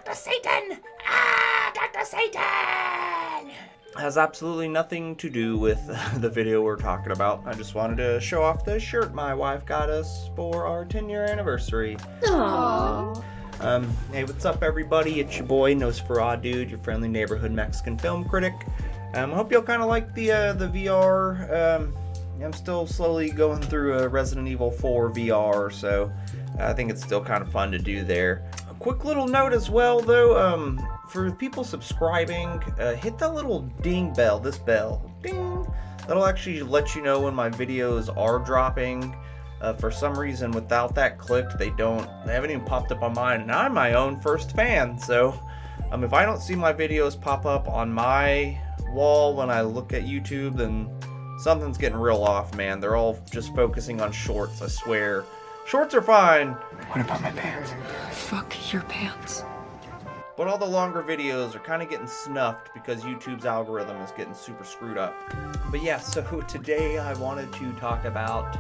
Dr. Satan! Ah, Dr. Satan! Has absolutely nothing to do with the video we're talking about. I just wanted to show off the shirt my wife got us for our 10-year anniversary. Aww. Hey, what's up, everybody? It's your boy, Nosferatu Dude, your friendly neighborhood Mexican film critic. I hope you'll kind of like the VR. I'm still slowly going through Resident Evil 4 VR, so I think it's still kind of fun to do there. A quick little note as well, though, for people subscribing, hit that little ding bell, this bell, ding. That'll actually let you know when my videos are dropping. For some reason, without that clicked, they haven't even popped up on mine, and I'm my own first fan, so if I don't see my videos pop up on my wall when I look at YouTube, then something's getting real off, man. They're all just focusing on shorts, I swear. Shorts are fine. What about my pants? Fuck your pants. But all the longer videos are kind of getting snuffed because YouTube's algorithm is getting super screwed up. But yeah, so today I wanted to talk about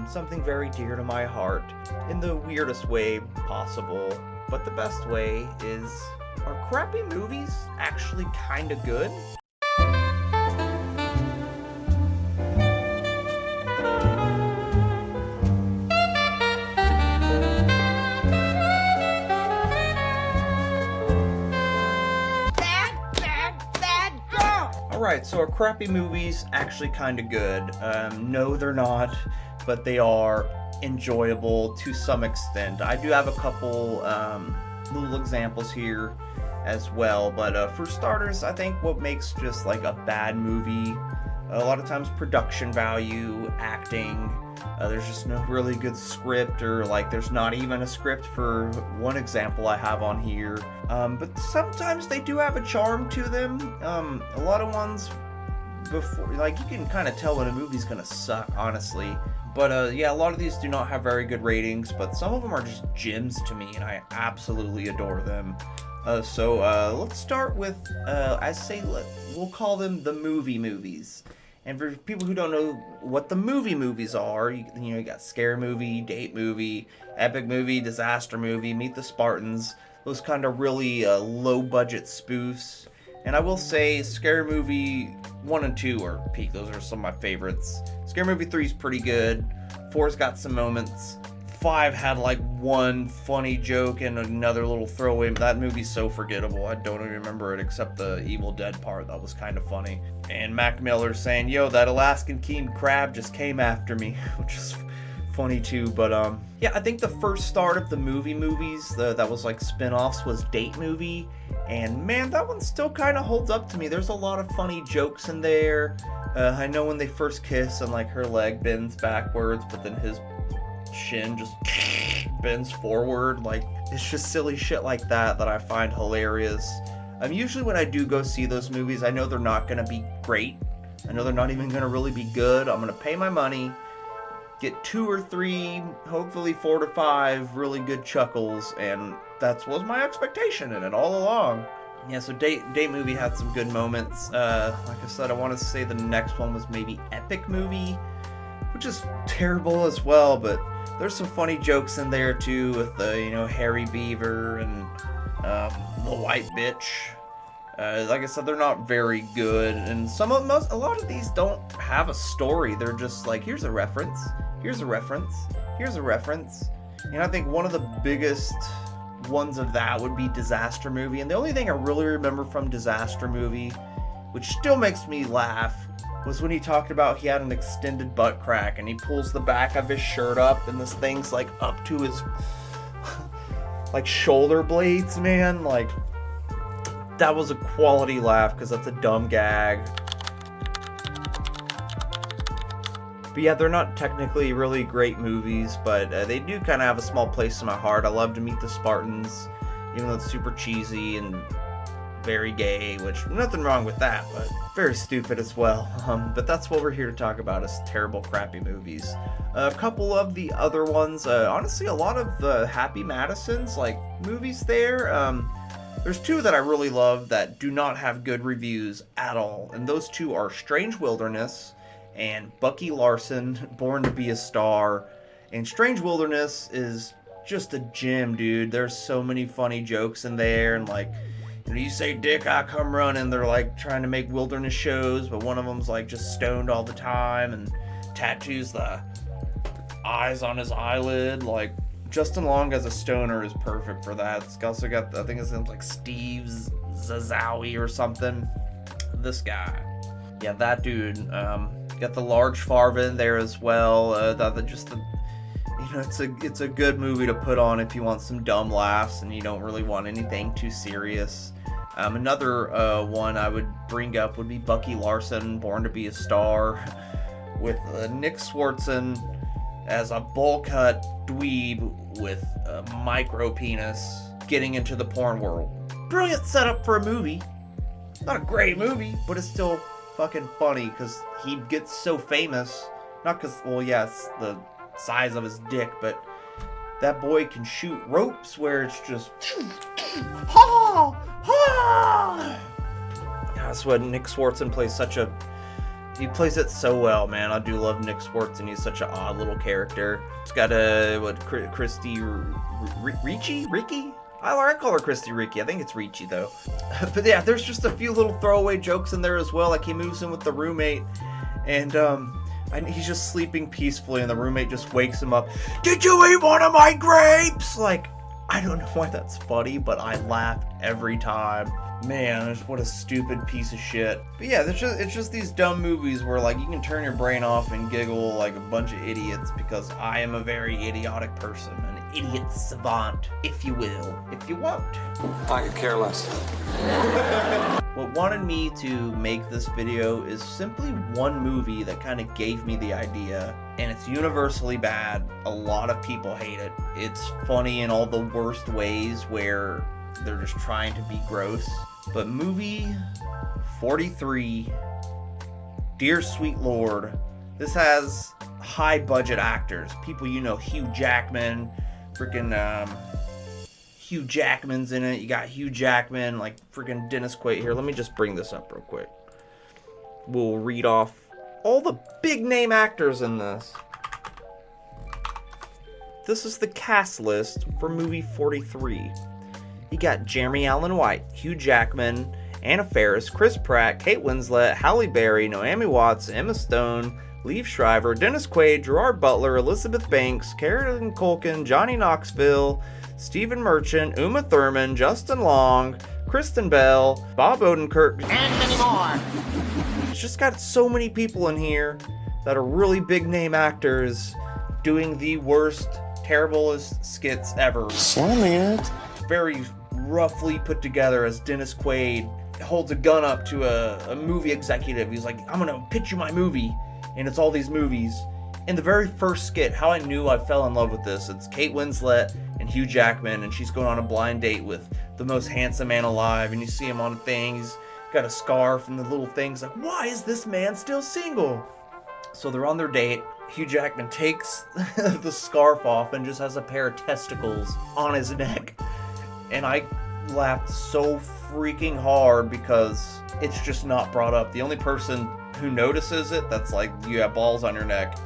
something very dear to my heart in the weirdest way possible. But the best way is, are crappy movies actually kind of good? Alright, so are crappy movies actually kind of good? No, they're not, but they are enjoyable to some extent. I do have a couple little examples here as well, but for starters, I think what makes just like a bad movie, a lot of times production value, acting, there's just no really good script, or like there's not even a script for one example I have on here. But sometimes they do have a charm to them. A lot of ones before, like, you can kind of tell when a movie's gonna suck, honestly. But yeah, a lot of these do not have very good ratings, but some of them are just gems to me, and I absolutely adore them. So let's start with, we'll call them the movie movies. And for people who don't know what the movie movies are, you got scare movie, date movie, epic movie, disaster movie, Meet the Spartans, those kind of really low budget spoofs. And I will say Scary Movie 1 and 2 are peak. Those are some of my favorites. Scary Movie 3 is pretty good. 4's got some moments. 5 had like one funny joke and another little throwaway. That movie's so forgettable. I don't even remember it except the Evil Dead part. That was kind of funny. And Mac Miller saying, "Yo, that Alaskan king crab just came after me," which is funny too. But yeah, I think the first start of the movie movies that was like spin-offs was Date Movie, and man, that one still kind of holds up to me. There's a lot of funny jokes in there. I know when they first kiss and like her leg bends backwards, but then his shin just bends forward. Like, it's just silly shit like that I find hilarious. Usually when I do go see those movies, I know they're not going to be great. I know they're not even going to really be good. I'm going to pay my money, get 2 or 3, hopefully 4 to 5 really good chuckles, and that was my expectation in it all along. Yeah, so Date Movie had some good moments. Like I said, I want to say the next one was maybe Epic Movie, which is terrible as well, but there's some funny jokes in there too with the, Harry Beaver and the white bitch. Like I said, they're not very good, and a lot of these don't have a story. They're just like, here's a reference, here's a reference, here's a reference. And I think one of the biggest ones of that would be Disaster Movie, and the only thing I really remember from Disaster Movie, which still makes me laugh, was when he talked about he had an extended butt crack, and he pulls the back of his shirt up, and this thing's like up to his like shoulder blades, man. Like, that was a quality laugh because that's a dumb gag. But yeah, they're not technically really great movies, but they do kind of have a small place in my heart. I love to Meet the Spartans, even though it's super cheesy and very gay, which nothing wrong with that, but very stupid as well. But that's what we're here to talk about, is terrible, crappy movies. A couple of the other ones, honestly, a lot of the Happy Madison's like movies there. There's 2 that I really love that do not have good reviews at all, and those 2 are Strange Wilderness and Bucky Larson, Born to Be a Star. And Strange Wilderness is just a gem, dude. There's so many funny jokes in there, and like, you say dick, I come running. They're like trying to make wilderness shows, but one of them's like just stoned all the time and tattoos the eyes on his eyelid. Like, Justin Long as a stoner is perfect for that. It's also got, I think his name's like Steve Zazowie or something. This guy, yeah, that dude. Got the large Farva in there as well. It's a good movie to put on if you want some dumb laughs and you don't really want anything too serious. Another one I would bring up would be Bucky Larson, Born to Be a Star, with Nick Swartzen as a bowl cut dweeb with a micro penis getting into the porn world. Brilliant setup for a movie. Not a great movie, but it's still fucking funny because he gets so famous. Not because, well, yes, the size of his dick, but that boy can shoot ropes where it's just ha ha. That's what Nick Swartzen plays. He plays it so well, man. I do love Nick Swartzen. He's such an odd little character. It's got Christy Ricci? I call her Christy Ricci. I think it's Ricci though. But yeah, there's just a few little throwaway jokes in there as well. Like he moves in with the roommate, and he's just sleeping peacefully, and the roommate just wakes him up. Did you eat one of my grapes? Like, I don't know why that's funny, but I laughed every time. Man, what a stupid piece of shit. But yeah, it's just these dumb movies where like you can turn your brain off and giggle like a bunch of idiots, because I am a very idiotic person, an idiot savant, if you will, if you won't. I could care less. What wanted me to make this video is simply one movie that kind of gave me the idea, and it's universally bad. A lot of people hate it. It's funny in all the worst ways where they're just trying to be gross. But movie 43, Dear Sweet Lord, this has high budget actors. People you know, Hugh Jackman, Hugh Jackman's in it. You got Hugh Jackman, like freaking Dennis Quaid. Here, let me just bring this up real quick. We'll read off all the big name actors in this. This is the cast list for movie 43. You got Jeremy Allen White, Hugh Jackman, Anna Faris, Chris Pratt, Kate Winslet, Halle Berry, Naomi Watts, Emma Stone, Liev Schreiber, Dennis Quaid, Gerard Butler, Elizabeth Banks, Karen Culkin, Johnny Knoxville, Stephen Merchant, Uma Thurman, Justin Long, Kristen Bell, Bob Odenkirk, and many more. It's just got so many people in here that are really big name actors doing the worst, terriblest skits ever. Very roughly put together as Dennis Quaid holds a gun up to a movie executive. He's like, I'm gonna pitch you my movie, and it's all these movies. In the very first skit, how I knew I fell in love with this, it's Kate Winslet and Hugh Jackman, and she's going on a blind date with the most handsome man alive, and you see him on a thing, he's got a scarf, and the little thing's like, why is this man still single? So they're on their date. Hugh Jackman takes the scarf off and just has a pair of testicles on his neck. And I laughed so freaking hard because it's just not brought up. The only person who notices it, that's like, you have balls on your neck,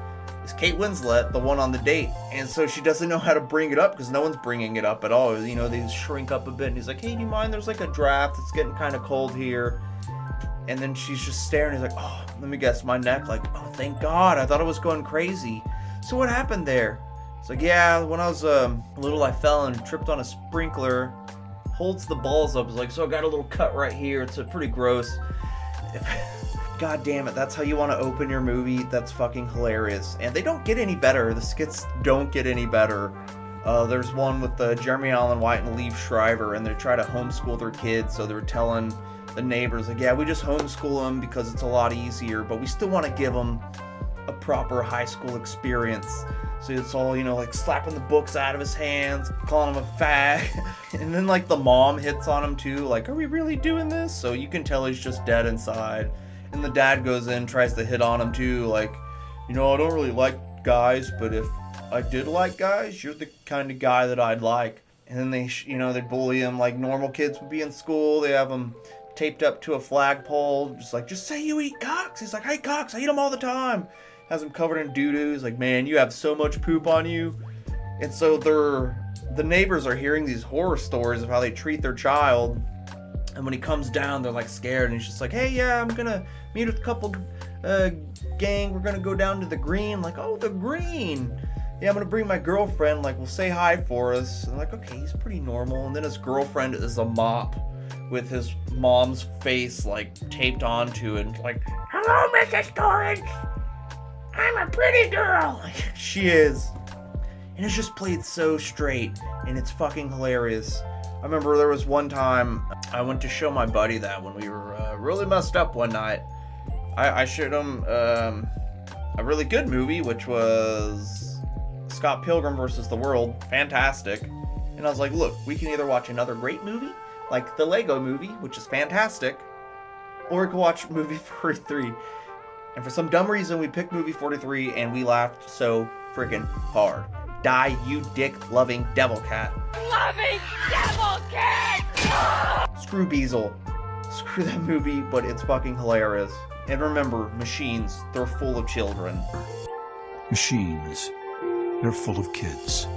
is Kate Winslet, the one on the date. And so she doesn't know how to bring it up because no one's bringing it up at all. You know, they shrink up a bit, and he's like, hey, do you mind? There's like a draft. It's getting kind of cold here. And then she's just staring. He's like, oh, let me guess, my neck. Like, oh, thank God. I thought it was going crazy. So what happened there? It's like, yeah, when I was little, I fell and tripped on a sprinkler. Holds the balls up. It's like, so I got a little cut right here. It's pretty gross. God damn it, that's how you want to open your movie? That's fucking hilarious. And they don't get any better. The skits don't get any better. There's one with Jeremy Allen White and Liev Schreiber, and they try to homeschool their kids, so they're telling the neighbors, like, yeah, we just homeschool them because it's a lot easier, but we still want to give them a proper high school experience. So it's all, you know, like slapping the books out of his hands, calling him a fag. And then like the mom hits on him too, like, are we really doing this? So you can tell he's just dead inside. And the dad goes in, tries to hit on him too, like, you know, I don't really like guys, but if I did like guys, you're the kind of guy that I'd like. And then they, they bully him like normal kids would be in school. They have him taped up to a flagpole, just say you eat cocks. He's like, hey, cocks, I eat them all the time. Has him covered in doo-doo. He's like, man, you have so much poop on you. And so the neighbors are hearing these horror stories of how they treat their child. And when he comes down, they're like scared, and he's just like, "Hey, yeah, I'm gonna meet with a couple gang. We're gonna go down to the green." Like, "Oh, the green. Yeah, I'm gonna bring my girlfriend. Like, we'll say hi for us." And like, okay, he's pretty normal. And then his girlfriend is a mop with his mom's face like taped onto it, and like, "Hello, Mrs. Torrance. I'm a pretty girl." Like, she is. And it's just played so straight, and it's fucking hilarious. I remember there was one time I went to show my buddy that when we were really messed up one night. I showed him a really good movie, which was Scott Pilgrim vs. the World. Fantastic. And I was like, look, we can either watch another great movie, like the Lego movie, which is fantastic, or we can watch movie 43. And for some dumb reason, we picked movie 43, and we laughed so freaking hard. Die, you dick-loving devil cat. Loving devil cat! Screw Beazle. Screw that movie, but it's fucking hilarious. And remember, machines, they're full of children. Machines, they're full of kids.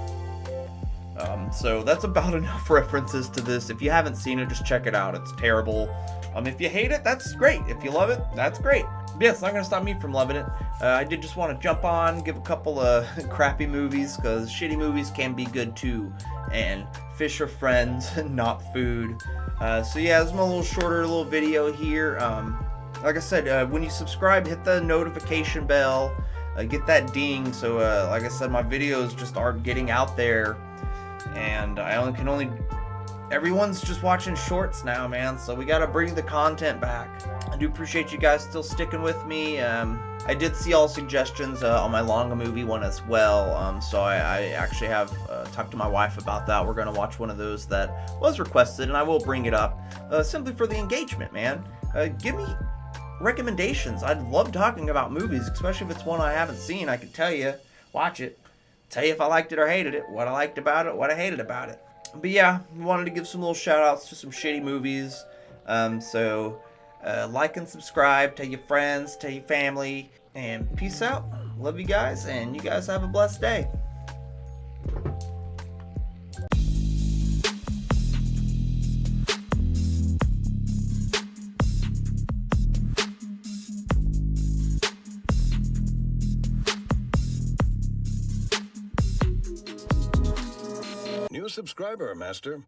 So that's about enough references to this. If you haven't seen it, just check it out. It's terrible. If you hate it, that's great. If you love it, that's great. But yeah, it's not going to stop me from loving it. I did just want to jump on, give a couple of crappy movies, because shitty movies can be good too. And fish are friends, not food. So yeah, this is my little shorter little video here. Like I said, when you subscribe, hit the notification bell. Get that ding, so like I said, my videos just aren't getting out there. And everyone's just watching shorts now, man, so we gotta bring the content back. I do appreciate you guys still sticking with me. I did see all suggestions on my longer movie one as well, so I actually have talked to my wife about that. We're gonna watch one of those that was requested, and I will bring it up simply for the engagement, man. Give me recommendations. I'd love talking about movies, especially if it's one I haven't seen. I can tell you, watch it, tell you if I liked it or hated it, what I liked about it, what I hated about it. But yeah, wanted to give some little shout outs to some shitty movies. So like and subscribe, tell your friends, tell your family, and peace out. Love you guys, and you guys have a blessed day. New subscriber, Master.